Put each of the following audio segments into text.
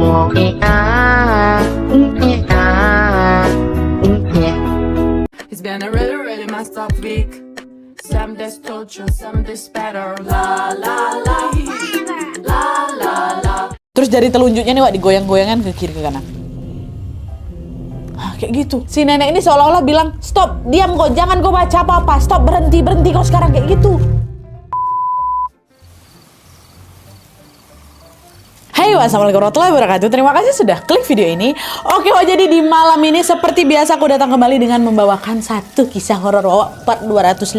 It's been a really, really messed up week. Some days told you, some days better. La la la, la la la. Terus jari telunjuknya nih Wak digoyang-goyangan ke kiri ke kanan. Kayak gitu. Si nenek ini seolah-olah bilang, stop, diam kok, jangan kau baca apa-apa, stop, berhenti kau sekarang, kayak gitu. Hai, wassalamualaikum warahmatullahi wabarakatuh. Terima kasih sudah klik video ini. Oke, jadi di malam ini seperti biasa aku datang kembali dengan membawakan satu kisah horor part 205.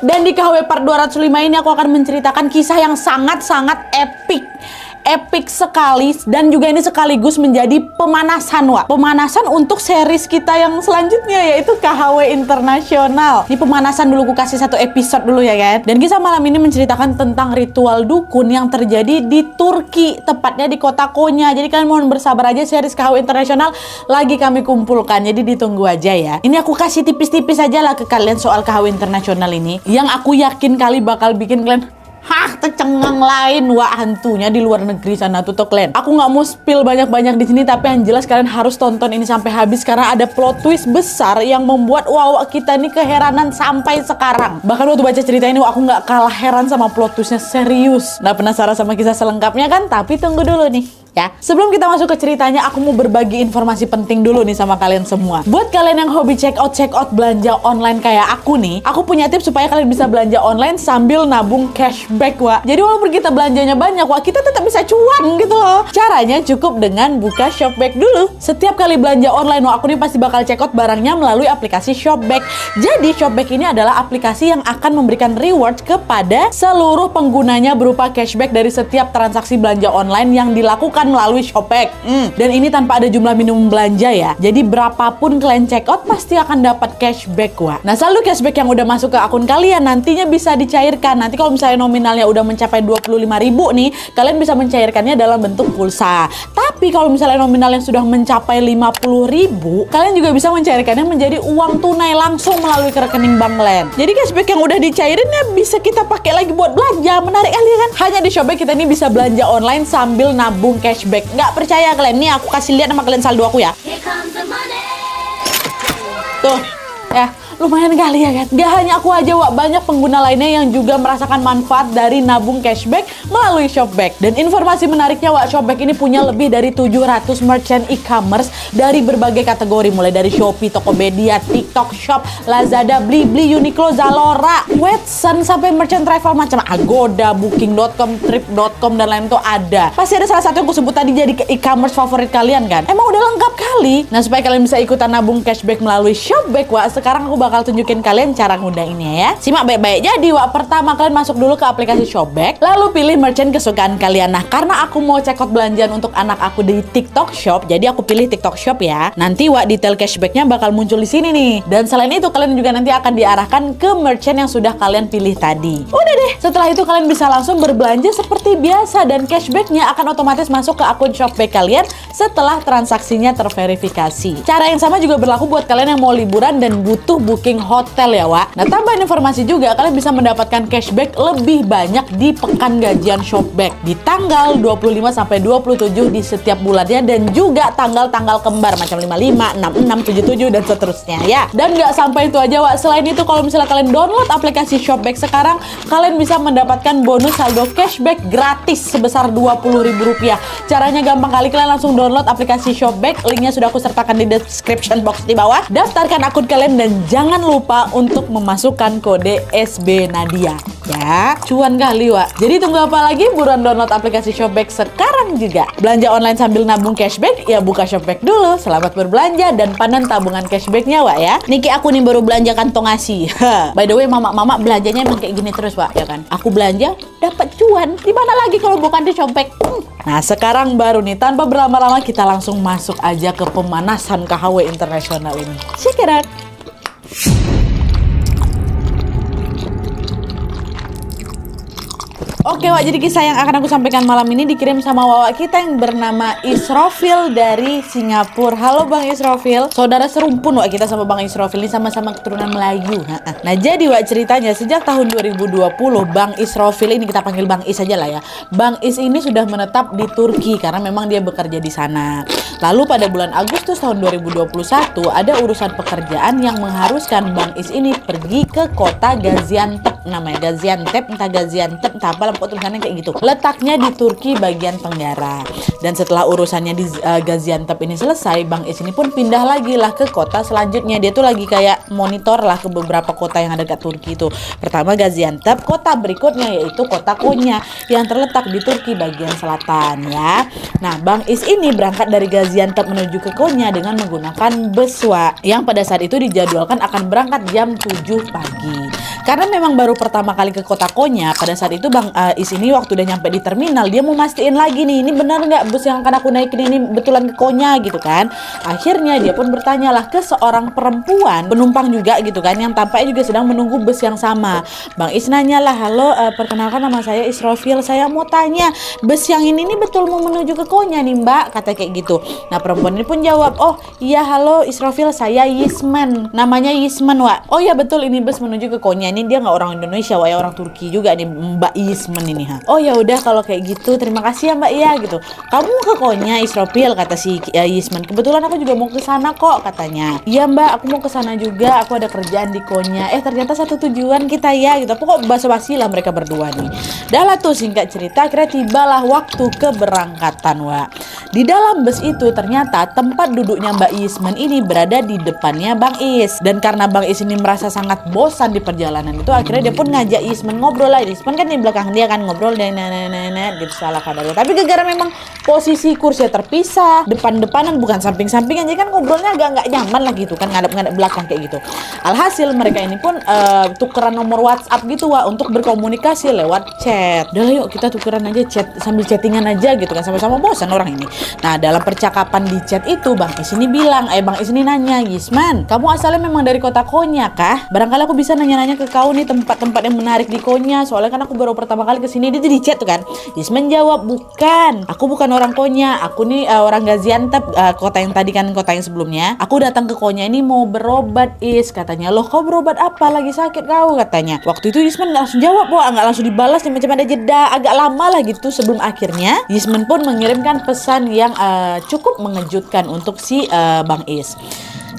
Dan di KHW part 205 ini aku akan menceritakan kisah yang sangat-sangat epic sekali, dan juga ini sekaligus menjadi pemanasan, Wak. Pemanasan untuk series kita yang selanjutnya, yaitu KHW Internasional. Ini pemanasan dulu, aku kasih satu episode dulu ya kan. Dan kisah malam ini menceritakan tentang ritual dukun yang terjadi di Turki, tepatnya di kota Konya. Jadi kalian mohon bersabar aja, series KHW Internasional lagi kami kumpulkan, jadi ditunggu aja ya. Ini aku kasih tipis-tipis aja lah ke kalian soal KHW Internasional ini, yang aku yakin kali bakal bikin kalian tercengang lain, Wak, hantunya di luar negeri sana tuh kalian. Aku nggak mau spill banyak-banyak di sini, tapi yang jelas kalian harus tonton ini sampai habis karena ada plot twist besar yang membuat kita ini keheranan sampai sekarang. Bahkan waktu baca cerita ini aku nggak kalah heran sama plot twistnya, serius. Nah, penasaran sama kisah selengkapnya kan? Tapi tunggu dulu nih ya. Sebelum kita masuk ke ceritanya, aku mau berbagi informasi penting dulu nih sama kalian semua. Buat kalian yang hobi check out belanja online kayak aku nih, aku punya tips supaya kalian bisa belanja online sambil nabung cashback, Wak. Jadi walaupun kita belanjanya banyak, Wak, kita tetap bisa cuan gitu loh. Caranya cukup dengan buka Shopback dulu. Setiap kali belanja online, Wak, aku nih pasti bakal check out barangnya melalui aplikasi Shopback. Jadi Shopback ini adalah aplikasi yang akan memberikan reward kepada seluruh penggunanya berupa cashback dari setiap transaksi belanja online yang dilakukan melalui Shopback. Dan ini tanpa ada jumlah minimum belanja ya. Jadi berapapun kalian check out pasti akan dapat cashback, Wak. Nah, selalu cashback yang udah masuk ke akun kalian nantinya bisa dicairkan. Nanti kalau misalnya nominalnya udah mencapai 25.000 nih, kalian bisa mencairkannya dalam bentuk pulsa. Tapi kalau misalnya nominal yang sudah mencapai 50.000, kalian juga bisa mencairkannya menjadi uang tunai langsung melalui ke rekening bank kalian. Jadi cashback yang udah dicairin ya bisa kita pakai lagi buat belanja. Menarik kali kan? Hanya di Shopback kita ini bisa belanja online sambil nabung cashback. Nggak percaya kalian? Nih aku kasih lihat sama kalian saldo aku ya. Tuh, ya. Lumayan kali ya kan? Gak hanya aku aja, Wak, banyak pengguna lainnya yang juga merasakan manfaat dari nabung cashback melalui Shopback. Dan informasi menariknya, Wak, Shopback ini punya lebih dari 700 merchant e-commerce dari berbagai kategori, mulai dari Shopee, Tokopedia, TikTok Shop, Lazada, Blibli, Uniqlo, Zalora, Wetsen, sampai merchant travel macam Agoda, Booking.com, Trip.com, dan lain itu ada. Pasti ada salah satu yang aku sebut tadi jadi e-commerce favorit kalian kan? Emang udah lengkap kali. Nah, supaya kalian bisa ikutan nabung cashback melalui Shopback, Wak, sekarang aku bakal tunjukin kalian cara ngundangnya ya. Simak baik-baik. Jadi, Wak, pertama kalian masuk dulu ke aplikasi Shopback, lalu pilih merchant kesukaan kalian. Nah, karena aku mau check out belanjaan untuk anak aku di TikTok Shop, jadi aku pilih TikTok Shop ya. Nanti, Wak, detail cashbacknya bakal muncul di sini nih. Dan selain itu, kalian juga nanti akan diarahkan ke merchant yang sudah kalian pilih tadi. Udah deh. Setelah itu kalian bisa langsung berbelanja seperti biasa dan cashbacknya akan otomatis masuk ke akun Shopback kalian setelah transaksinya terverifikasi. Cara yang sama juga berlaku buat kalian yang mau liburan dan butuh booking hotel ya, Wak. Nah, tambahan informasi juga, kalian bisa mendapatkan cashback lebih banyak di pekan gajian Shopback di tanggal 25 sampai 27 di setiap bulannya, dan juga tanggal-tanggal kembar macam 55, 66, 77 dan seterusnya ya. Dan nggak sampai itu aja, Wak. Selain itu, kalau misalnya kalian download aplikasi Shopback sekarang, kalian bisa mendapatkan bonus saldo cashback gratis sebesar Rp20.000. Caranya gampang kali, kalian langsung download aplikasi Shopback. Linknya sudah aku sertakan di description box di bawah. Daftarkan akun kalian dan jangan lupa untuk memasukkan kode SB Nadia ya. Cuan kali, Wak. Jadi tunggu apa lagi? Buruan download aplikasi Shopback sekarang juga. Belanja online sambil nabung cashback, ya buka Shopback dulu. Selamat berbelanja dan panen tabungan cashbacknya, Wak ya. Niki aku nih baru belanja kantong asi. By the way, mama belanjanya emang kayak gini terus, Wak, ya kan? Aku belanja dapat cuan. Di mana lagi kalau bukan di Shopback? Nah, sekarang baru nih, tanpa berlama-lama kita langsung masuk aja ke pemanasan KHW Internasional ini. Check it out. Oke Wak, jadi kisah yang akan aku sampaikan malam ini dikirim sama Wak kita yang bernama Israfil dari Singapura. Halo Bang Israfil, saudara serumpun Wak kita sama Bang Israfil ini, sama-sama keturunan Melayu. Nah jadi Wak, ceritanya sejak tahun 2020 Bang Israfil ini, kita panggil Bang Is aja lah ya. Bang Is ini sudah menetap di Turki karena memang dia bekerja di sana. Lalu pada bulan Agustus tahun 2021 ada urusan pekerjaan yang mengharuskan Bang Is ini pergi ke kota Gaziantep, namanya Gaziantep, entah apa, pokoknya tulisannya kayak gitu. Letaknya di Turki bagian tenggara. Dan setelah urusannya di Gaziantep ini selesai, Bang Is ini pun pindah lagi lah ke kota selanjutnya. Dia tuh lagi kayak monitor lah ke beberapa kota yang ada di Turki itu. Pertama Gaziantep, kota berikutnya yaitu kota Konya yang terletak di Turki bagian selatan ya. Nah, Bang Is ini berangkat dari Gaziantep menuju ke Konya dengan menggunakan bus yang pada saat itu dijadwalkan akan berangkat jam 7 pagi. Karena memang baru pertama kali ke kota Konya, pada saat itu Bang Is ini waktu udah nyampe di terminal, dia mau mastiin lagi nih, ini benar nggak bus yang akan aku naikin ini betulan ke Konya gitu kan. Akhirnya dia pun bertanyalah ke seorang perempuan penumpang juga gitu kan, yang tampaknya juga sedang menunggu bus yang sama. Bang Is nanyalah, halo perkenalkan nama saya Israfil, saya mau tanya bus yang ini nih betul mau menuju ke Konya nih Mbak, kata kayak gitu. Nah perempuan ini pun jawab, oh iya halo Israfil, saya Yisman, namanya Yisman Wak. Oh ya betul, ini bus menuju ke Konya. Ini dia nggak orang Indonesia Wak, ya orang Turki juga nih Mbak Yisman ini ha. Oh ya udah kalau kayak gitu terima kasih ya Mbak ya gitu. Kamu mau ke Konya Israfil, kata si Yisman. Kebetulan aku juga mau ke sana kok, katanya. Iya Mbak, aku mau ke sana juga, aku ada kerjaan di Konya. Ternyata satu tujuan kita ya gitu. Pokok basa-basi lah mereka berdua nih. Dah lah tuh singkat cerita, akhirnya tibalah waktu keberangkatan Wak. Di dalam bus itu ternyata tempat duduknya Mbak Yisman ini berada di depannya Bang Is. Dan karena Bang Is ini merasa sangat bosan di perjalanan itu, akhirnya dia pun ngajak Yisman ngobrol lah. Yisman kan di belakang dia kan ngobrol dan gitu salah kadar. Tapi gara-gara memang posisi kursinya terpisah, depan-depanan bukan samping-sampingan, jadi kan ngobrolnya agak nggak nyaman lah gitu kan, ngadep-ngadep belakang kayak gitu. Alhasil mereka ini pun tukeran nomor WhatsApp gitu Wak, untuk berkomunikasi lewat chat. Udah lah yuk kita tukeran aja chat, sambil chattingan aja gitu kan, sama-sama bosan orang ini. Nah dalam percakapan di chat itu Bang Is ini bilang, Bang Is ini nanya, Yisman kamu asalnya memang dari kota Konya kah? Barangkali aku bisa nanya-nanya ke kau nih tempat-tempat yang menarik di Konya, soalnya kan aku baru pertama kali kesini. Dia tuh di chat tuh kan. Yisman jawab, bukan, aku bukan orang Konya, aku nih orang Gaziantep, kota yang tadi kan, kota yang sebelumnya. Aku datang ke Konya ini mau berobat Is, katanya. Loh kau berobat apa, lagi sakit kau, katanya. Waktu itu Yisman nggak langsung jawab Wak, nggak langsung dibalas nih, macam ada jeda agak lama lah gitu sebelum akhirnya Yisman pun mengirimkan pesan yang cukup mengejutkan untuk si Bang Is.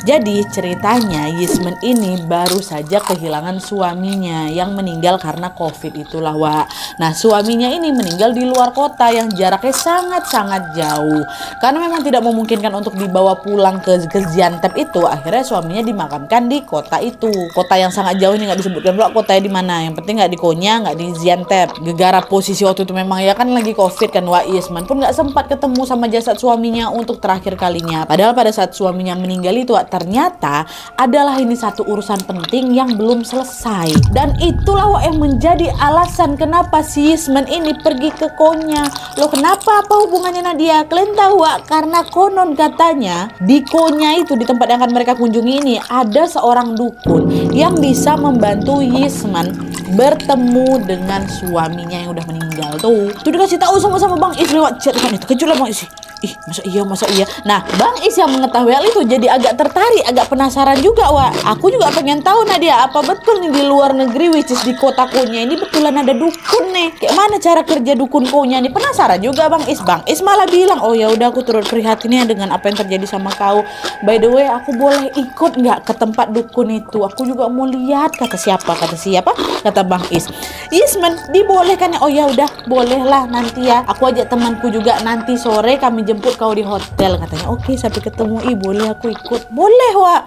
Jadi ceritanya Yisman ini baru saja kehilangan suaminya yang meninggal karena COVID itulah Wak. Nah suaminya ini meninggal di luar kota yang jaraknya sangat-sangat jauh. Karena memang tidak memungkinkan untuk dibawa pulang ke Gaziantep itu, akhirnya suaminya dimakamkan di kota itu. Kota yang sangat jauh ini nggak disebutkan pula kotanya di mana. Yang penting nggak di Konya, nggak di Gaziantep. Gegara posisi waktu itu memang ya kan lagi COVID kan Wak. Yisman pun nggak sempat ketemu sama jasad suaminya untuk terakhir kalinya. Padahal pada saat suaminya meninggal itu Wak, ternyata adalah ini satu urusan penting yang belum selesai. Dan itulah Wak yang menjadi alasan kenapa si Yisman ini pergi ke Konya. Loh kenapa? Apa hubungannya Nadia? Kalian tahu Wak? Karena konon katanya di Konya itu, di tempat yang akan mereka kunjungi ini, ada seorang dukun yang bisa membantu Yisman bertemu dengan suaminya yang udah meninggal tuh. Itu dikasih tahu sama Bang Is lewat chat kan, itu kejut lah Bang Is. Ih masa iya. Nah Bang Is yang mengetahui hal itu jadi agak tertarik, agak penasaran juga Wak. Aku juga pengen tahu Nadia, apa betul nih di luar negeri, which is di kota Konya ini betulan ada dukun nih. Kayak mana cara kerja dukun Konya nih? Penasaran juga Bang Is. Bang Is malah bilang, oh ya udah aku turut prihatinnya dengan apa yang terjadi sama kau. By the way aku boleh ikut nggak ke tempat dukun itu? Aku juga mau lihat. Kata siapa? Kata Bang Is. Yisman dibolehkan ya? Oh ya udah bolehlah nanti ya. Aku ajak temanku juga nanti sore kami jemput kau di hotel, katanya. Oke sampai ketemu. Boleh aku ikut. Boleh Wak.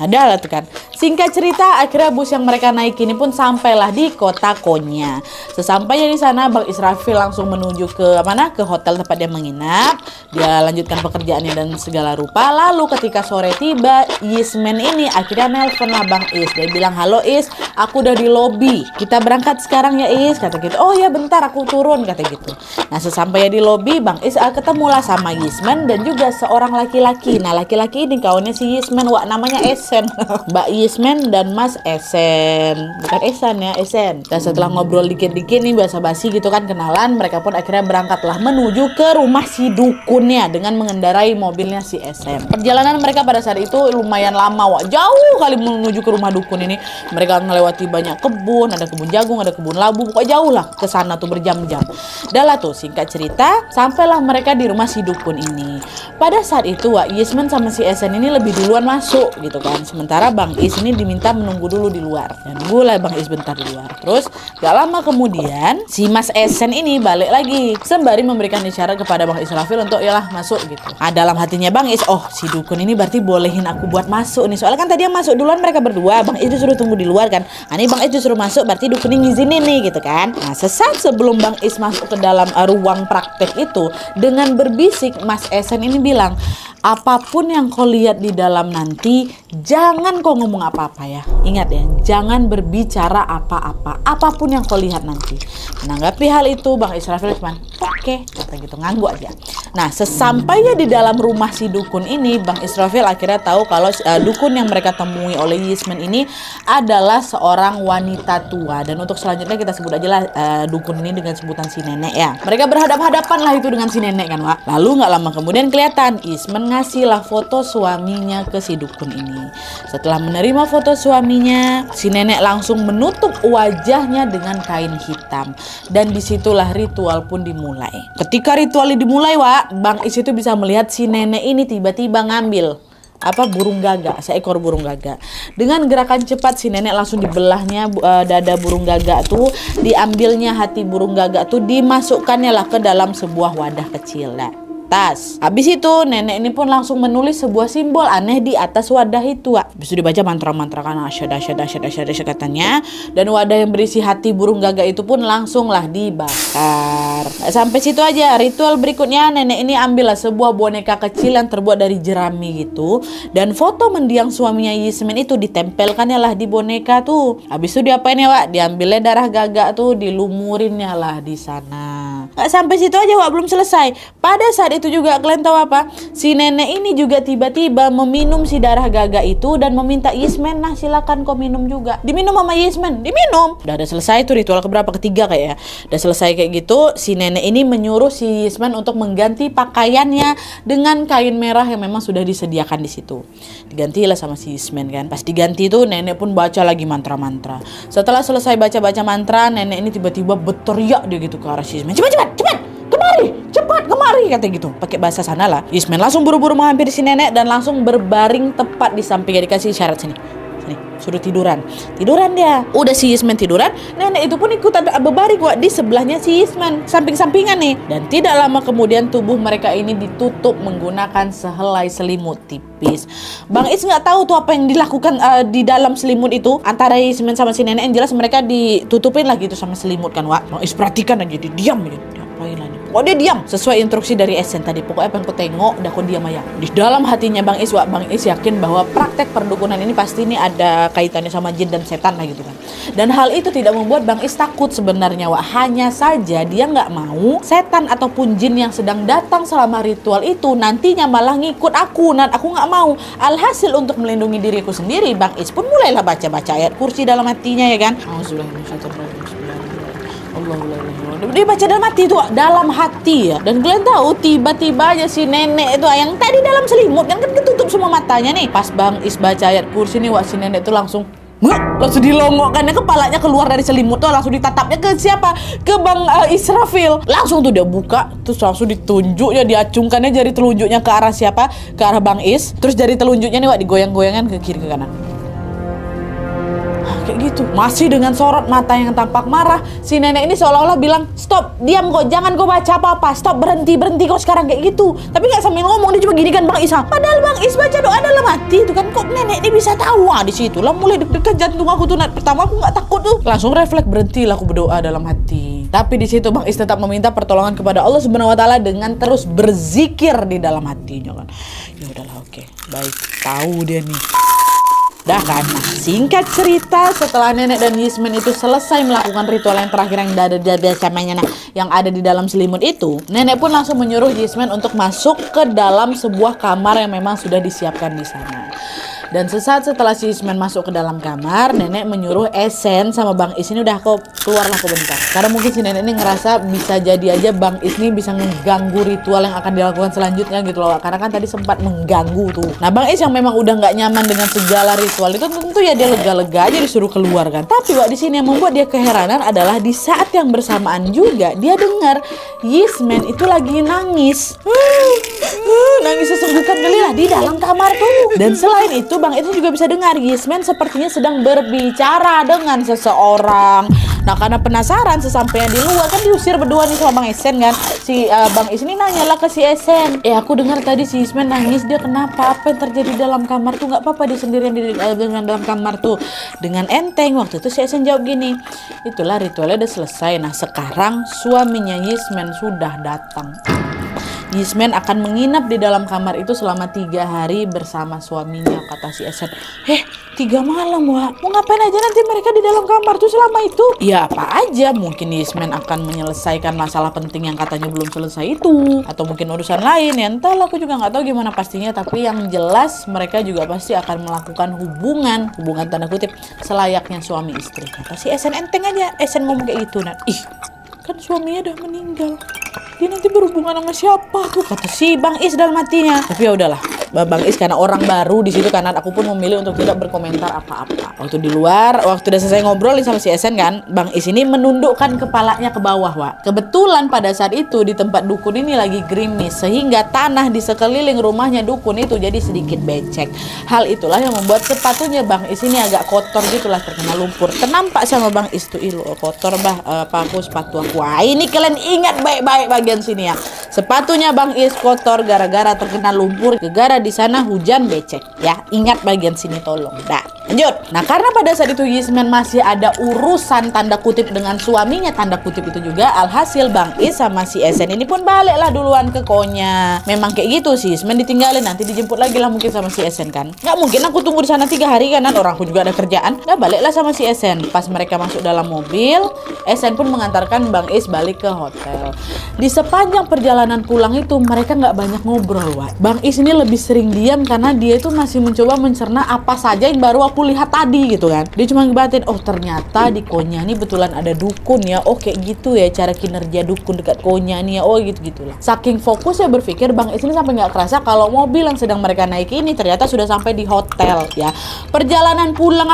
Ada lah tuh kan. Singkat cerita, akhirnya bus yang mereka naik ini pun sampailah di kota Konya. Sesampainya di sana, Bang Israfil langsung menuju ke mana? Ke hotel tempat dia menginap. Dia lanjutkan pekerjaannya dan segala rupa. Lalu ketika sore tiba, Yisman ini akhirnya nelpon lah Bang Is. Dia bilang, halo Is, aku udah di lobi. Kita berangkat sekarang ya Is, kata gitu. Oh ya bentar aku turun, kata gitu. Nah sesampainya di lobi, Bang Is ketemulah sama Yisman dan juga seorang laki-laki. Nah laki-laki ini kawannya si Yisman, Wak, namanya Esen. Mbak Is Yismen dan Mas Esen. Bukan Esan ya, Esen. Dan setelah ngobrol dikit-dikit nih basa-basi gitu kan, kenalan, mereka pun akhirnya berangkatlah menuju ke rumah si dukunnya dengan mengendarai mobilnya si Esen. Perjalanan mereka pada saat itu lumayan lama, wah, jauh kali menuju ke rumah dukun ini. Mereka melewati banyak kebun, ada kebun jagung, ada kebun labu, pokoknya jauh lah ke sana tuh berjam-jam. Dah lah tuh, singkat cerita, sampailah mereka di rumah si dukun ini. Pada saat itu Wak Yismen sama si Esen ini lebih duluan masuk gitu kan. Sementara Bang Is ini diminta menunggu dulu di luar. Dan nunggulah Bang Is bentar di luar. Terus gak lama kemudian si Mas Esen ini balik lagi sembari memberikan isyarat kepada Bang Israfil untuk yalah masuk gitu. Nah, dalam hatinya Bang Is, oh si dukun ini berarti bolehin aku buat masuk nih. Soalnya kan tadi yang masuk duluan mereka berdua. Bang Is disuruh tunggu di luar kan. Nah, ini Bang Is disuruh masuk berarti dukun ini ngizinin nih gitu kan. Nah, sesaat sebelum Bang Is masuk ke dalam ruang praktek itu, dengan berbisik Mas Esen ini bilang, apapun yang kau lihat di dalam nanti, jangan kau ngomong apa-apa ya. Ingat ya, jangan berbicara apa-apa, apapun yang kau lihat nanti. Menanggapi hal itu, Bang Israfil cuman, oke, kata gitu, ngangguk aja. Nah, sesampainya di dalam rumah si dukun ini, Bang Israfil akhirnya tahu kalau dukun yang mereka temui oleh Yismen ini adalah seorang wanita tua. Dan untuk selanjutnya kita sebut aja lah dukun ini dengan sebutan si nenek ya. Mereka berhadap-hadapan lah itu dengan si nenek kan, Wak. Lalu nggak lama kemudian kelihatan Yismen ngasihlah foto suaminya ke si dukun ini. Setelah menerima foto suaminya, si nenek langsung menutup wajahnya dengan kain hitam. Dan disitulah ritual pun dimulai. Ketika ritual dimulai, Wak, Bang Is itu bisa melihat si nenek ini tiba-tiba ngambil burung gagak, seekor burung gagak. Dengan gerakan cepat si nenek langsung dibelahnya dada burung gagak tuh, diambilnya hati burung gagak tuh, dimasukkannya lah ke dalam sebuah wadah kecil lah. Tas. Habis itu nenek ini pun langsung menulis sebuah simbol aneh di atas wadah itu. Habis itu dibaca mantra-mantra kan asyhadu katanya, dan wadah yang berisi hati burung gagak itu pun langsunglah dibakar. Sampai situ aja. Ritual berikutnya nenek ini ambillah sebuah boneka kecil yang terbuat dari jerami gitu, dan foto mendiang suaminya Yismen itu ditempelkannya lah di boneka tuh. Habis itu diapain ya, Wak? Diambilnya darah gagak tuh, dilumurinnya lah di sana. Sampai situ aja, Wak, belum selesai. Pada saat itu juga kalian tahu apa? Si nenek ini juga tiba-tiba meminum si darah gagak itu dan meminta Yismen, nah silakan kau minum juga. Diminum sama Yismen, diminum. Udah selesai tuh ritual keberapa, ketiga kayak ya. Udah selesai kayak gitu, si nenek ini menyuruh si Yismen untuk mengganti pakaiannya dengan kain merah yang memang sudah disediakan di situ. Digantilah sama si Yismen kan. Pas diganti tuh nenek pun baca lagi mantra-mantra. Setelah selesai baca-baca mantra, nenek ini tiba-tiba berteriak dia gitu ke arah si Yismen. Cepat kemari kata gitu, pakai bahasa sana lah. Yismen langsung buru-buru menghampiri si nenek dan langsung berbaring tepat di sampingnya, dikasih isyarat sini, suruh tiduran dia. Udah si Yismen tiduran, nenek itu pun ikut berbaring di sebelahnya si Yismen, samping-sampingan nih. Dan tidak lama kemudian tubuh mereka ini ditutup menggunakan sehelai selimut tipis. Bang Is nggak tahu tuh apa yang dilakukan di dalam selimut itu antara Yismen sama si nenek. Yang jelas mereka ditutupin lagi gitu sama selimut kan, Wak. Bang Is perhatikan aja, dia diam aja. Pokoknya dia diam sesuai instruksi dari Esen tadi. Pokoknya apa yang kau tengok udah kau diam aja. Di dalam hatinya Bang Is yakin bahwa praktek perdukunan ini pasti ini ada kaitannya sama jin dan setan lah gitu kan. Dan hal itu tidak membuat Bang Is takut sebenarnya, Wak. Hanya saja dia nggak mau setan ataupun jin yang sedang datang selama ritual itu nantinya malah ngikut aku. Dan aku nggak mau. Alhasil untuk melindungi diriku sendiri, Bang Is pun mulailah baca-baca ayat kursi dalam hatinya ya kan. Dia baca dalam hati itu, dalam hati ya. Dan kalian tahu tiba-tiba aja si nenek itu yang tadi dalam selimut kan ketutup semua matanya nih. Pas Bang Is baca ayat kursi nih, Wak, si nenek itu langsung dilongokkannya, kepalanya keluar dari selimut tuh, langsung ditatapnya ke siapa? Ke Bang Israfil. Langsung tuh dia buka, terus langsung ditunjuknya, diacungkannya jari telunjuknya ke arah siapa? Ke arah Bang Is. Terus jari telunjuknya nih, Wak, digoyang-goyangan ke kiri ke kanan. Kayak gitu, masih dengan sorot mata yang tampak marah. Si nenek ini seolah-olah bilang, stop, diam kok, jangan kau baca apa-apa, stop, berhenti kau sekarang kayak gitu. Tapi gak sambil ngomong, dia cuma gini kan Bang Is. Padahal Bang Is baca doa dalam hati itu kan, kok nenek ini bisa tahu. Di situ lah mulai deg-degan jantung aku tuh. Pertama aku gak takut tuh, langsung refleks berhentilah aku berdoa dalam hati. Tapi di situ Bang Is tetap meminta pertolongan kepada Allah Subhanahu wa taala dengan terus berzikir di dalam hatinya kan. Ya udahlah, oke, baik, tahu dia nih. Dah kan, singkat cerita setelah nenek dan Yismen itu selesai melakukan ritual yang terakhir yang yang ada di dalam selimut itu, nenek pun langsung menyuruh Yismen untuk masuk ke dalam sebuah kamar yang memang sudah disiapkan di sana. Dan sesaat setelah si Ismen masuk ke dalam kamar, nenek menyuruh Esen sama Bang Is ini udah kau keluarlah kau bentar. Karena mungkin si nenek ini ngerasa bisa jadi aja Bang Is ini bisa mengganggu ritual yang akan dilakukan selanjutnya gitu loh. Karena kan tadi sempat mengganggu tuh. Nah Bang Is yang memang udah nggak nyaman dengan segala ritual itu tentu ya dia lega-lega aja disuruh keluar kan. Tapi di sini yang membuat dia keheranan adalah di saat yang bersamaan juga dia dengar Yismen itu lagi nangis. Nangis sesenggukan kali lah di dalam kamar tuh. Dan selain itu Bang Is juga bisa dengar Yismen sepertinya sedang berbicara dengan seseorang. Nah karena penasaran sesampainya di luar kan diusir berdua nih sama Bang Esen kan. Si Bang Is ini nanyalah ke si Esen. Aku dengar tadi si Yismen nangis, dia kenapa? Apa yang terjadi dalam kamar tuh? Gak apa-apa dia sendirian dengan dalam kamar tuh. Dengan enteng waktu itu si Esen jawab gini, itulah ritualnya udah selesai. Nah sekarang suaminya Yismen sudah datang. Yismen akan menginap di dalam kamar itu selama 3 hari bersama suaminya, kata si Esen. 3 malam Wak, mau ngapain aja nanti mereka di dalam kamar tuh selama itu? Ya apa aja, mungkin Yismen akan menyelesaikan masalah penting yang katanya belum selesai itu, atau mungkin urusan lain ya entahlah, aku juga nggak tahu gimana pastinya. Tapi yang jelas mereka juga pasti akan melakukan hubungan tanda kutip selayaknya suami istri, kata si Esen. Enteng aja Esen ngomong kayak gitu. Nah kan suaminya udah meninggal, dia nanti berhubungan sama siapa tuh, kata si Bang Is dalam hatinya. Tapi ya udahlah, Bang Is karena orang baru di situ kanan, aku pun memilih untuk tidak berkomentar apa-apa. Waktu di luar, waktu udah selesai ngobrol sama si Esen kan, Bang Is ini menundukkan kepalanya ke bawah Wak. Kebetulan pada saat itu di tempat dukun ini lagi gerimis, sehingga tanah di sekeliling rumahnya dukun itu jadi sedikit becek. Hal itulah yang membuat sepatunya Bang Is ini agak kotor gitulah, terkena lumpur. Kenampak sama Bang Is tuh, kotor sepatu aku. Wah ini kalian ingat baik-baik bagian sini ya. Sepatunya Bang Is kotor gara-gara terkena lumpur, gara-gara di sana hujan becek ya. Ingat bagian sini tolong. Lanjut. Nah karena pada saat itu Yismen masih ada urusan tanda kutip dengan suaminya tanda kutip itu juga, alhasil Bang Is sama si Esen ini pun baliklah duluan ke Konya. Memang kayak gitu sih, Yismen ditinggalin, nanti dijemput lagi lah mungkin sama si Esen kan. Nggak mungkin aku tunggu di sana 3 hari kanan, orang aku juga ada kerjaan. Nah baliklah sama si Esen. Pas mereka masuk dalam mobil, Esen pun mengantarkan Bang Is balik ke hotel. Di sepanjang perjalanan pulang itu mereka nggak banyak ngobrol Wak. Bang Is ini lebih sering diam karena dia itu masih mencoba mencerna apa saja yang baru aku lihat tadi gitu kan. Dia cuma ngebatin, oh ternyata di Konya nih betulan ada dukun ya. Oh kayak gitu ya cara kinerja dukun dekat Konya nih ya. Oh gitu-gitulah. Saking fokusnya berpikir Bang Is ini sampai nggak kerasa kalau mobil yang sedang mereka naiki ini ternyata sudah sampai di hotel ya. Perjalanan pulang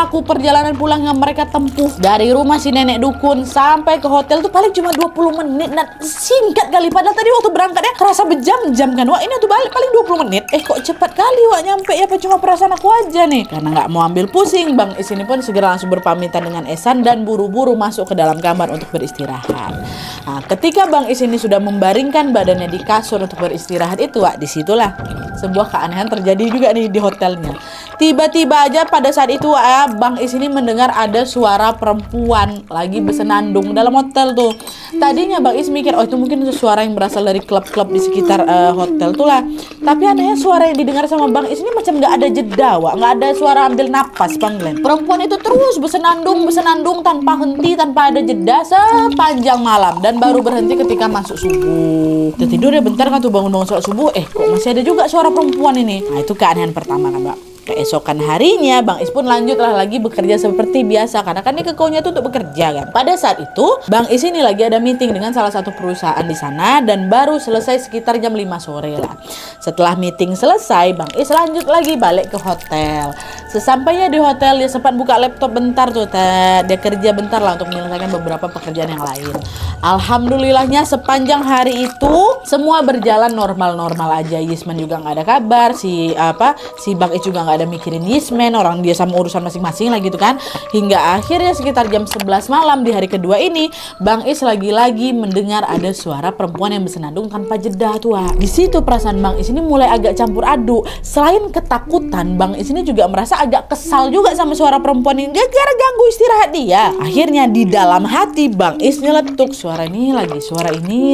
yang mereka tempuh dari rumah si nenek dukun sampai ke hotel tuh paling cuma 20 menit. Nah singkat kali, padahal tadi waktu berangkatnya kerasa berjam-jam kan. Wah ini tuh balik paling 20 menit. Kok cepat kali Wak nyampe ya, apa cuma perasaan aku aja nih. Karena nggak mau ambil pusing, Bang Is ini pun segera langsung berpamitan dengan Esan dan buru-buru masuk ke dalam kamar untuk beristirahat. Nah ketika Bang Is ini sudah membaringkan badannya di kasur untuk beristirahat itu Wak, disitulah sebuah keanehan terjadi juga nih di hotelnya. Tiba-tiba aja pada saat itu Bang Is ini mendengar ada suara perempuan lagi bersenandung dalam hotel tuh. Tadinya Bang Is mikir, oh itu mungkin suara yang berasal dari klub-klub di sekitar hotel tuh lah. Tapi anehnya suara yang didengar sama Bang Is ini macam nggak ada jeda Wak, nggak ada suara ambil napas panggilan. Perempuan itu terus bersenandung tanpa henti, tanpa ada jeda sepanjang malam, dan baru berhenti ketika masuk subuh. Tertidur ya bentar kan tuh bangun-bangun sholat subuh, kok masih ada juga suara perempuan ini. Nah itu keanehan pertama kan Mbak. Keesokan harinya Bang Is pun lanjutlah lagi bekerja seperti biasa karena kan dia ke Konya tuh untuk bekerja kan. Pada saat itu Bang Is ini lagi ada meeting dengan salah satu perusahaan di sana dan baru selesai sekitar jam 5 sore lah. Setelah meeting selesai Bang Is lanjut lagi balik ke hotel. Sesampainya di hotel dia sempat buka laptop bentar tuh, dia kerja bentar lah untuk menyelesaikan beberapa pekerjaan yang lain. Alhamdulillahnya sepanjang hari itu semua berjalan normal-normal aja. Yismen juga nggak ada kabar, si Bang Is juga nggak ada mikirin Yismen, orang dia sama urusan masing-masing lah gitu kan. Hingga akhirnya sekitar jam 11 malam di hari kedua ini Bang Is lagi-lagi mendengar ada suara perempuan yang bersenandung tanpa jeda tuh. Di situ perasaan Bang Is ini mulai agak campur aduk. Selain ketakutan, Bang Is ini juga merasa agak kesal juga sama suara perempuan ini gara-gara ganggu istirahat dia. Akhirnya di dalam hati Bang Is nyeletuk, suara ini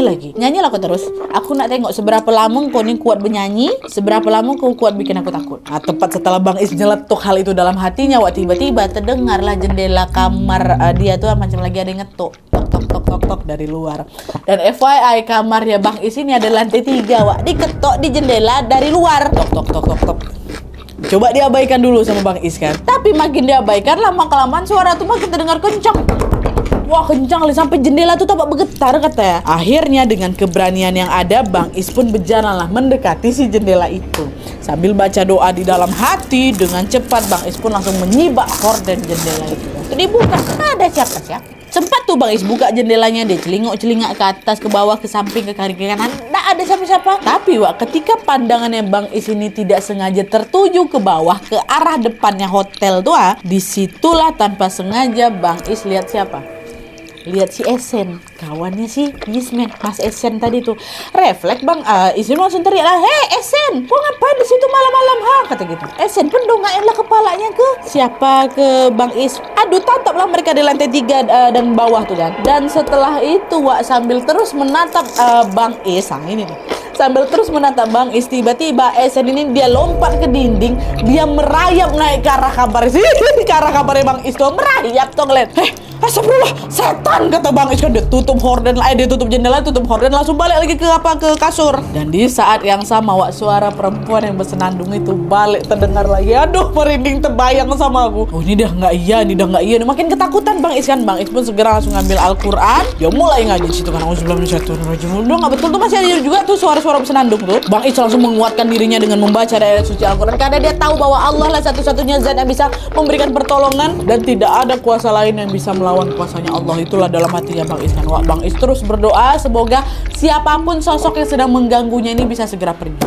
lagi. Nyanyilah aku terus. Aku nak tengok seberapa lama kau ni kuat bernyanyi, seberapa lama kau kuat bikin aku takut. Nah, tepat setelah Bang Is nyeletuk hal itu dalam hatinya, tiba-tiba terdengarlah jendela kamar dia tuh macam lagi ada yang ngetuk, tok dari luar. Dan FYI kamarnya Bang Is ini ada lantai 3 diketok di jendela dari luar, tok. Coba diabaikan dulu sama Bang Is kan. Tapi makin diabaikan, lama-kelamaan suara tuh makin terdengar kencang. Wah kencang kali, sampai jendela tuh tampak bergetar katanya. Akhirnya dengan keberanian yang ada, Bang Is pun berjalanlah mendekati si jendela itu. Sambil baca doa di dalam hati, dengan cepat Bang Is pun langsung menyibak horden jendela itu. Waktu dibuka, ada siapa-siapa. Sempat tuh Bang Is buka jendelanya, dia celingak-celingak ke atas, ke bawah, ke samping, ke kiri, ke kanan. Nggak ada siapa-siapa. Tapi ketika pandangannya Bang Is ini tidak sengaja tertuju ke bawah, ke arah depannya hotel tuh, disitulah tanpa sengaja Bang Is lihat siapa? Lihat si Esen, kawannya si Yismen, Mas Esen tadi tuh. Refleks Bang Is langsung teriak lah, "Hei Esen, kok ngapain di situ malam-malam?" Kata gitu. Esen pun dongaknya kepalanya ke siapa? Ke Bang Is. Aduh, tataplah mereka di lantai 3 dan bawah tuh kan. Dan setelah itu sambil terus menatap Bang Is, ini nih. Sambil terus menatap Bang Is, tiba-tiba Esen ini dia lompat ke dinding, dia merayap naik ke arah kamar sih, ke arah kamarnya Bang Is tuh, merayap tuh ngeliat. Astagfirullah, setan, kata Bang Is kan. Dia tutup horden, dia tutup jendela, tutup horden, langsung balik lagi ke kasur. Dan di saat yang sama suara perempuan yang bersenandung itu balik terdengar lagi. Aduh, merinding terbayang sama aku. Oh, ini dah nggak iya. Makin ketakutan Bang Is kan. Bang Is pun segera langsung ngambil Al-Quran, dia mulai ngaji situ kan. Udah nggak betul tuh, masih ada juga tuh suara-suara bersenandung tuh. Bang Is langsung menguatkan dirinya dengan membaca ayat suci Al-Quran, karena dia tahu bahwa Allah lah satu-satunya zat yang bisa memberikan pertolongan dan tidak ada kuasa lain yang bisa melawan kuasanya Allah. Itulah dalam hatinya Bang Is kan. Bang Is terus berdoa semoga siapapun sosok yang sedang mengganggunya ini bisa segera pergi.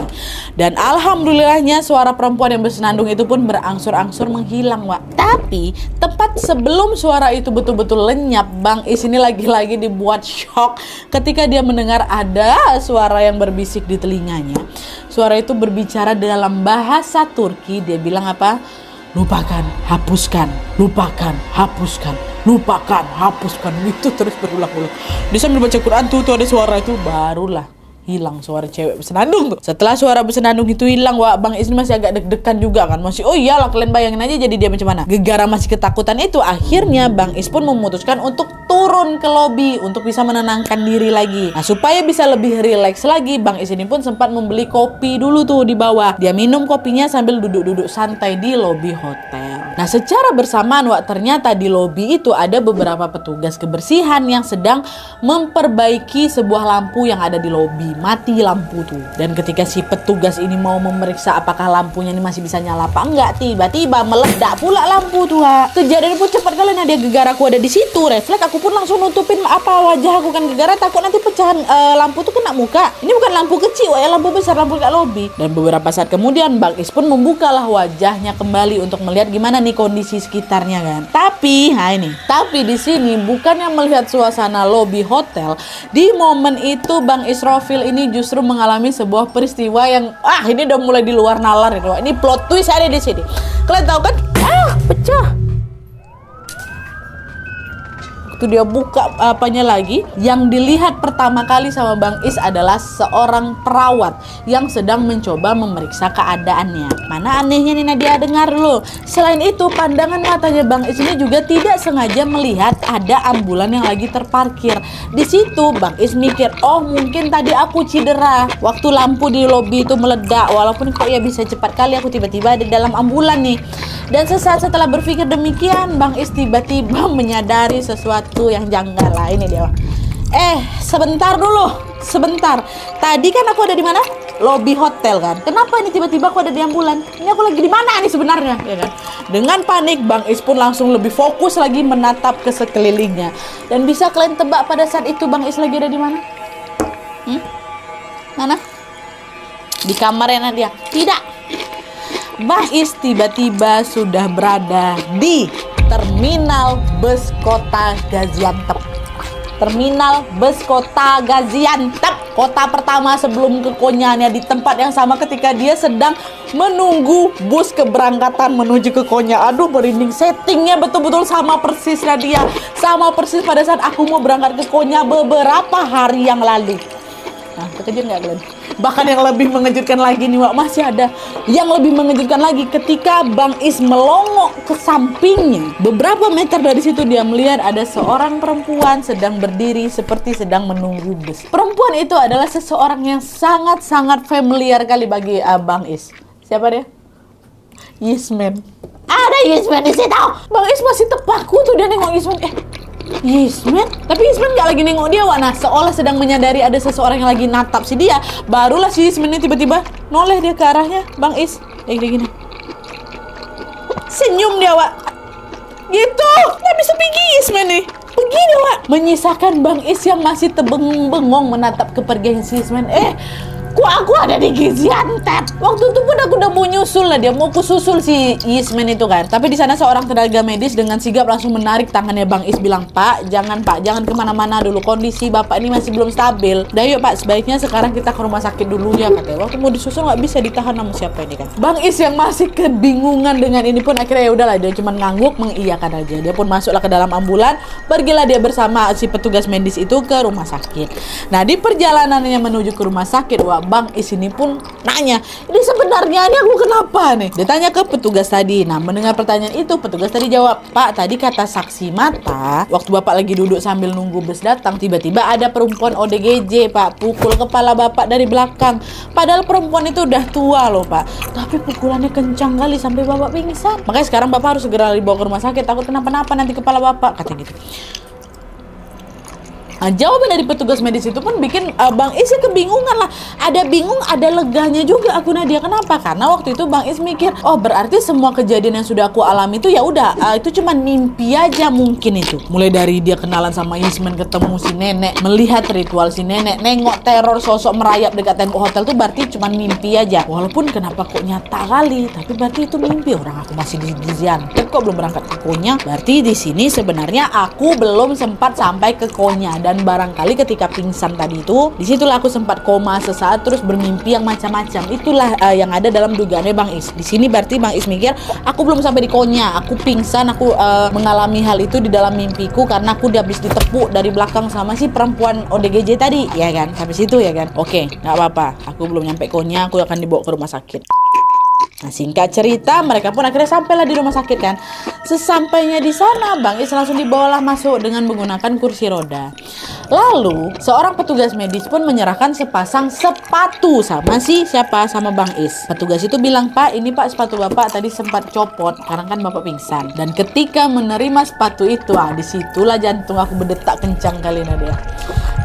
Dan alhamdulillahnya suara perempuan yang bersenandung itu pun berangsur-angsur menghilang, Tapi tepat sebelum suara itu betul-betul lenyap, Bang Is ini lagi-lagi dibuat shock ketika dia mendengar ada suara yang berbisik di telinganya. Suara itu berbicara dalam bahasa Turki. Dia bilang apa? Lupakan, hapuskan, lupakan, hapuskan, lupakan, hapuskan. Itu terus berulang-ulang. Dia sambil baca Quran tuh ada suara itu, barulah hilang suara cewek bersenandung tuh. Setelah suara bersenandung itu hilang, Bang Is masih agak deg-degan juga kan. Masih, oh iyalah, kalian bayangin aja jadi dia macam mana. Gegara masih ketakutan itu, akhirnya Bang Is pun memutuskan untuk turun ke lobi untuk bisa menenangkan diri lagi. Nah, supaya bisa lebih rileks lagi, Bang Is ini pun sempat membeli kopi dulu tuh di bawah. Dia minum kopinya sambil duduk-duduk santai di lobi hotel. Nah, secara bersamaan ternyata di lobi itu ada beberapa petugas kebersihan yang sedang memperbaiki sebuah lampu yang ada di lobi. Mati lampu tuh. Dan ketika si petugas ini mau memeriksa apakah lampunya ini masih bisa nyala apa enggak, tiba-tiba meledak pula lampu tuh. Kejadian pun cepat kali. Nah, dia gegar, aku ada di situ. Refleks aku pun langsung nutupin wajah aku kan, gegara takut nanti pecahan lampu tuh kena muka. Ini bukan lampu kecil lampu besar, lampu kat lobi. Dan beberapa saat kemudian Bang Is pun membukalah wajahnya kembali untuk melihat gimana nih kondisi sekitarnya kan. Tapi di sini bukannya melihat suasana lobi hotel, di momen itu Bang Israfil ini justru mengalami sebuah peristiwa yang ini udah mulai di luar nalar itu. Ini plot twist ada di sini. Kalian tahu kan? Pecah. Waktu dia buka apanya lagi, yang dilihat pertama kali sama Bang Is adalah seorang perawat yang sedang mencoba memeriksa keadaannya. Mana anehnya nih Nadia, dengar lo. Selain itu, pandangan matanya Bang Is ini juga tidak sengaja melihat ada ambulan yang lagi terparkir. Di situ Bang Is mikir, oh mungkin tadi aku cedera waktu lampu di lobi itu meledak. Walaupun kok ya bisa cepat kali aku tiba-tiba ada dalam ambulan nih. Dan sesaat setelah berpikir demikian, Bang Is tiba-tiba menyadari sesuatu yang janggal lah. Ini dia. Sebentar dulu. Tadi kan aku ada di mana? Lobi hotel kan. Kenapa ini tiba-tiba aku ada di ambulan? Ini aku lagi di mana nih sebenarnya? Ya kan? Dengan panik, Bang Is pun langsung lebih fokus lagi menatap ke sekelilingnya. Dan bisa kalian tebak pada saat itu Bang Is lagi ada di mana? Mana? Di kamarnya Nadia? Tidak. Bang Is tiba-tiba sudah berada di terminal bus kota Gaziantep. Terminal bus kota Gaziantep, kota pertama sebelum ke Konyanya, di tempat yang sama ketika dia sedang menunggu bus keberangkatan menuju ke Konya. Aduh, merinding. Settingnya betul-betul sama persis Nadia. Sama persis pada saat aku mau berangkat ke Konya beberapa hari yang lalu. Nah, terkejut nggak kalian? Bahkan yang lebih mengejutkan lagi nih, masih ada yang lebih mengejutkan lagi ketika Bang Is melongok ke sampingnya. Beberapa meter dari situ dia melihat ada seorang perempuan sedang berdiri seperti sedang menunggu bus. Perempuan itu adalah seseorang yang sangat-sangat familiar kali bagi Bang Is. Siapa dia? Yisman. Ada Yisman di situ. Bang Is masih tepaku tuh dia nengok Yisman. Yisman? Tapi Yisman nggak lagi nengok dia, Wak. Nah, seolah sedang menyadari ada seseorang yang lagi natap si dia. Barulah si Yisman ini tiba-tiba noleh dia ke arahnya Bang Is. Kayak gini. Senyum dia, Wak. Gitu. Nggak bisa pergi Yisman nih. Begini, Wak. Menyisakan Bang Is yang masih terbengong-bengong menatap kepergian si Yisman. Kok aku ada di Gaziantep? Waktu itu pun aku udah mau nyusul lah, dia mau ku susul si Yisman itu kan. Tapi di sana seorang tenaga medis dengan sigap langsung menarik tangannya Bang Is, bilang, Pak, jangan kemana-mana dulu. Kondisi Bapak ini masih belum stabil. Dah yuk Pak, sebaiknya sekarang kita ke rumah sakit dulu ya, katanya. Waktu mau disusul nggak bisa ditahan sama siapa ini kan. Bang Is yang masih kebingungan dengan ini pun akhirnya ya udahlah, dia cuma ngangguk mengiyakan aja. Dia pun masuklah ke dalam ambulan. Pergilah dia bersama si petugas medis itu ke rumah sakit. Nah, di perjalanannya menuju ke rumah sakit, wah, Bang Is ini pun nanya, ini sebenarnya ini aku kenapa nih? Dia tanya ke petugas tadi. Nah, mendengar pertanyaan itu, petugas tadi jawab, Pak, tadi kata saksi mata, waktu Bapak lagi duduk sambil nunggu bus datang, tiba-tiba ada perempuan ODGJ, Pak, pukul kepala Bapak dari belakang. Padahal perempuan itu udah tua loh, Pak. Tapi pukulannya kencang kali sampai Bapak pingsan. Makanya sekarang Bapak harus segera dibawa ke rumah sakit, takut kenapa-napa nanti kepala Bapak, katanya gitu. Nah, jawaban dari petugas medis itu pun bikin Bang Is kebingungan lah. Ada bingung, ada leganya juga aku Nadia. Kenapa? Karena waktu itu Bang Is mikir, oh berarti semua kejadian yang sudah aku alami itu ya udah itu cuma mimpi aja mungkin itu. Mulai dari dia kenalan sama Yisman, ketemu si nenek, melihat ritual si nenek, nengok teror sosok merayap dekat tembok hotel tuh berarti cuma mimpi aja. Walaupun kenapa kok nyata kali, tapi berarti itu mimpi. Orang aku masih di Gaziantep kok belum berangkat ke Konya. Berarti di sini sebenarnya aku belum sempat sampai ke Konya. Dan barangkali ketika pingsan tadi itu, disitulah aku sempat koma sesaat terus bermimpi yang macam-macam. Itulah yang ada dalam dugaannya Bang Is. Di sini berarti Bang Is mikir, aku belum sampai di Konya, aku pingsan, aku mengalami hal itu di dalam mimpiku karena aku udah habis ditepuk dari belakang sama si perempuan ODGJ tadi, ya kan? Sampai situ ya kan? Oke, nggak apa-apa. Aku belum nyampe Konya, aku akan dibawa ke rumah sakit. Nah, singkat cerita, mereka pun akhirnya sampailah di rumah sakit kan. Sesampainya di sana, Bang Is langsung dibawalah masuk dengan menggunakan kursi roda. Lalu, seorang petugas medis pun menyerahkan sepasang sepatu sama sama Bang Is. Petugas itu bilang, Pak, ini Pak sepatu Bapak tadi sempat copot karena kan Bapak pingsan. Dan ketika menerima sepatu itu, disitulah jantung aku berdetak kencang kali Nadia.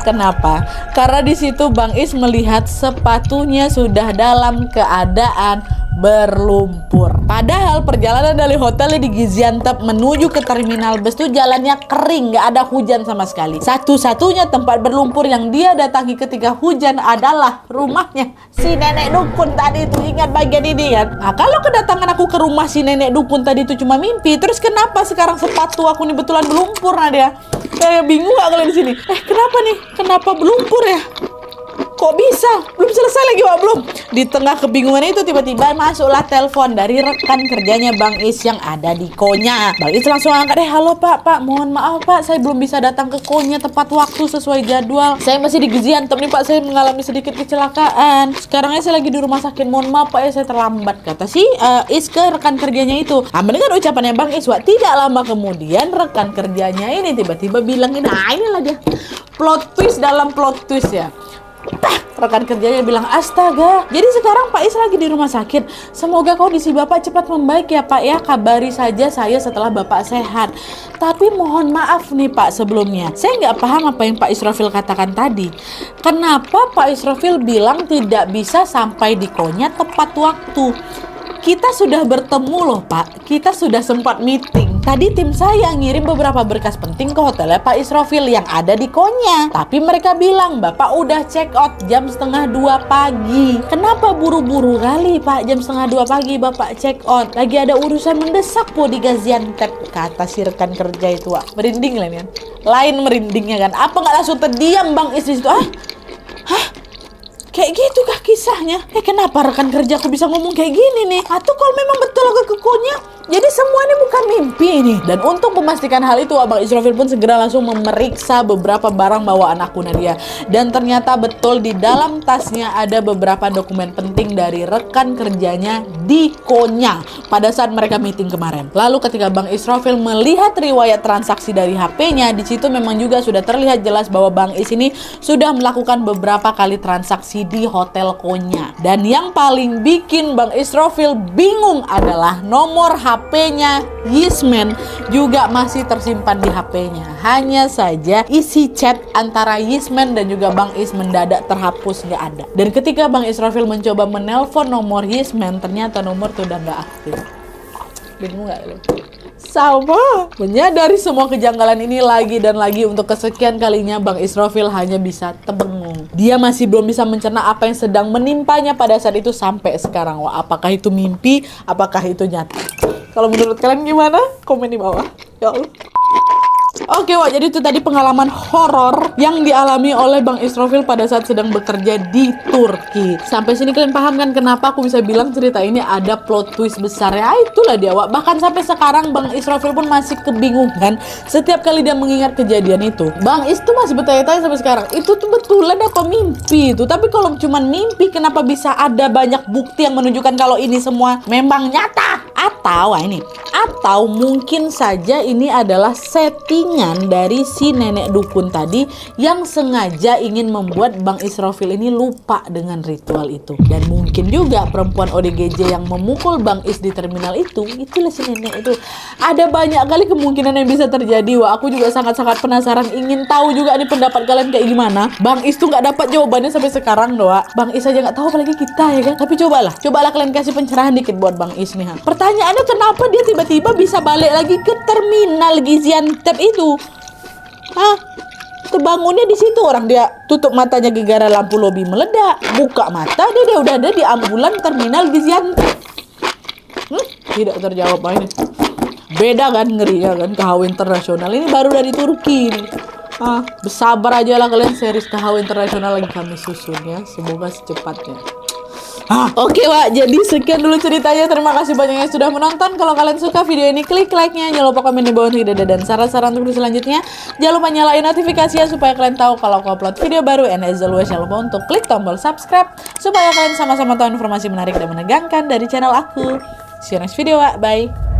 Kenapa? Karena di situ Bang Is melihat sepatunya sudah dalam keadaan berlumpur. Padahal perjalanan dari hotelnya di Gaziantep menuju ke terminal bus itu jalannya kering, nggak ada hujan sama sekali. Satu-satunya tempat berlumpur yang dia datangi ketika hujan adalah rumahnya si nenek dukun tadi itu. Ingat bagian ini kan? Nah, kalau kedatangan aku ke rumah si nenek dukun tadi itu cuma mimpi, terus kenapa sekarang sepatu aku nih betulan berlumpur Nadia? Bingung gak kalian di sini? Kenapa nih? Kenapa berlumpur ya? Kok bisa? Belum selesai lagi Wak, belum. Di tengah kebingungan itu tiba-tiba masuklah telepon dari rekan kerjanya Bang Is yang ada di Konya. Bang Is langsung angkat, halo Pak, mohon maaf Pak, saya belum bisa datang ke Konya tepat waktu sesuai jadwal. Saya masih di Gaziantep nih Pak, saya mengalami sedikit kecelakaan. Sekarang saya lagi di rumah sakit, mohon maaf Pak ya, saya terlambat, kata si Is ke rekan kerjanya itu. Mendengar ucapannya Bang Is, Wak, tidak lama kemudian rekan kerjanya ini tiba-tiba bilang, nah inilah dia plot twist dalam plot twist ya. Rekan kerjanya bilang, astaga, jadi sekarang Pak Is lagi di rumah sakit. Semoga kondisi Bapak cepat membaik ya Pak ya. Kabari saja saya setelah Bapak sehat. Tapi mohon maaf nih Pak sebelumnya, saya nggak paham apa yang Pak Israfil katakan tadi. Kenapa Pak Israfil bilang tidak bisa sampai di Konya tepat waktu? Kita sudah bertemu loh Pak, kita sudah sempat meeting. Tadi tim saya ngirim beberapa berkas penting ke hotelnya Pak Israfil yang ada di Konya. Tapi mereka bilang, Bapak udah check out jam 1:30 pagi. Kenapa buru-buru kali Pak, jam 1:30 pagi Bapak check out? Lagi ada urusan mendesak po di Gaziantep, kata si rekan kerja itu Wak. Merinding lah kan? Lain merindingnya kan? Apa nggak langsung terdiam Bang Is di situ? Hah? Kayak gitu kah kisahnya? Kenapa rekan kerjaku bisa ngomong kayak gini nih? Atau kalau memang betul aku ke Konya, jadi semua ini bukan mimpi nih. Dan untuk memastikan hal itu, Abang Israfil pun segera langsung memeriksa beberapa barang bawaan aku Nadia. Dan ternyata betul di dalam tasnya ada beberapa dokumen penting dari rekan kerjanya di Konya pada saat mereka meeting kemarin. Lalu ketika Bang Israfil melihat riwayat transaksi dari HP-nya, di situ memang juga sudah terlihat jelas bahwa Bang Is ini sudah melakukan beberapa kali transaksi terjadi di Hotel Konya. Dan yang paling bikin Bang Israfil bingung adalah nomor HP-nya Yisman juga masih tersimpan di HP-nya. Hanya saja isi chat antara Yisman dan juga Bang Is mendadak terhapus, nggak ada. Dan ketika Bang Israfil mencoba menelpon nomor Yisman, ternyata nomor itu udah nggak aktif. Bingung nggak lo? Sama, menyadari semua kejanggalan ini lagi dan lagi untuk kesekian kalinya Bang Israfil hanya bisa terbengung. Dia masih belum bisa mencerna apa yang sedang menimpanya pada saat itu sampai sekarang. Wah, apakah itu mimpi? Apakah itu nyata? Kalau menurut kalian gimana? Komen di bawah. Ya Allah. Oke, wah, jadi itu tadi pengalaman horor yang dialami oleh Bang Israfil pada saat sedang bekerja di Turki. Sampai sini kalian paham kan kenapa aku bisa bilang cerita ini ada plot twist besar ya? Itulah dia, wak. Bahkan sampai sekarang Bang Israfil pun masih kebingungan setiap kali dia mengingat kejadian itu. Bang Is tuh masih bertanya-tanya sampai sekarang, itu tuh betulan atau mimpi itu? Tapi kalau cuma mimpi, kenapa bisa ada banyak bukti yang menunjukkan kalau ini semua memang nyata? Atau mungkin saja ini adalah settingan dari si nenek dukun tadi yang sengaja ingin membuat Bang Israfil ini lupa dengan ritual itu. Dan mungkin juga perempuan ODGJ yang memukul Bang Is di terminal itulah si nenek itu. Ada banyak kali kemungkinan yang bisa terjadi. Wah, aku juga sangat-sangat penasaran, ingin tahu juga nih pendapat kalian kayak gimana. Bang Is tuh nggak dapat jawabannya sampai sekarang doa. Bang Is aja nggak tahu, apalagi kita ya kan. Tapi cobalah kalian kasih pencerahan dikit buat Bang Is nih. Pertanyaannya, kenapa dia tiba-tiba bisa balik lagi ke terminal Gaziantep itu? Hah? Terbangunnya di situ, orang dia tutup matanya gara-gara lampu lobi meledak. Buka mata dia udah ada di ambulan terminal Gaziantep. Tidak terjawab ini. Beda kan ngerinya kan, KHW internasional ini baru dari Turki nih. Bersabar aja lah kalian, series KHW internasional lagi kami susun ya. Semoga secepatnya. Oke, Wak, jadi sekian dulu ceritanya. Terima kasih banyak yang sudah menonton. Kalau kalian suka video ini, klik like-nya. Jangan lupa komen di bawah untuk ide dan saran-saran untuk selanjutnya. Jangan lupa nyalain notifikasinya supaya kalian tahu kalau aku upload video baru. And as always, jangan lupa untuk klik tombol subscribe supaya kalian sama-sama tahu informasi menarik dan menegangkan dari channel aku. See you next video, Wak. Bye.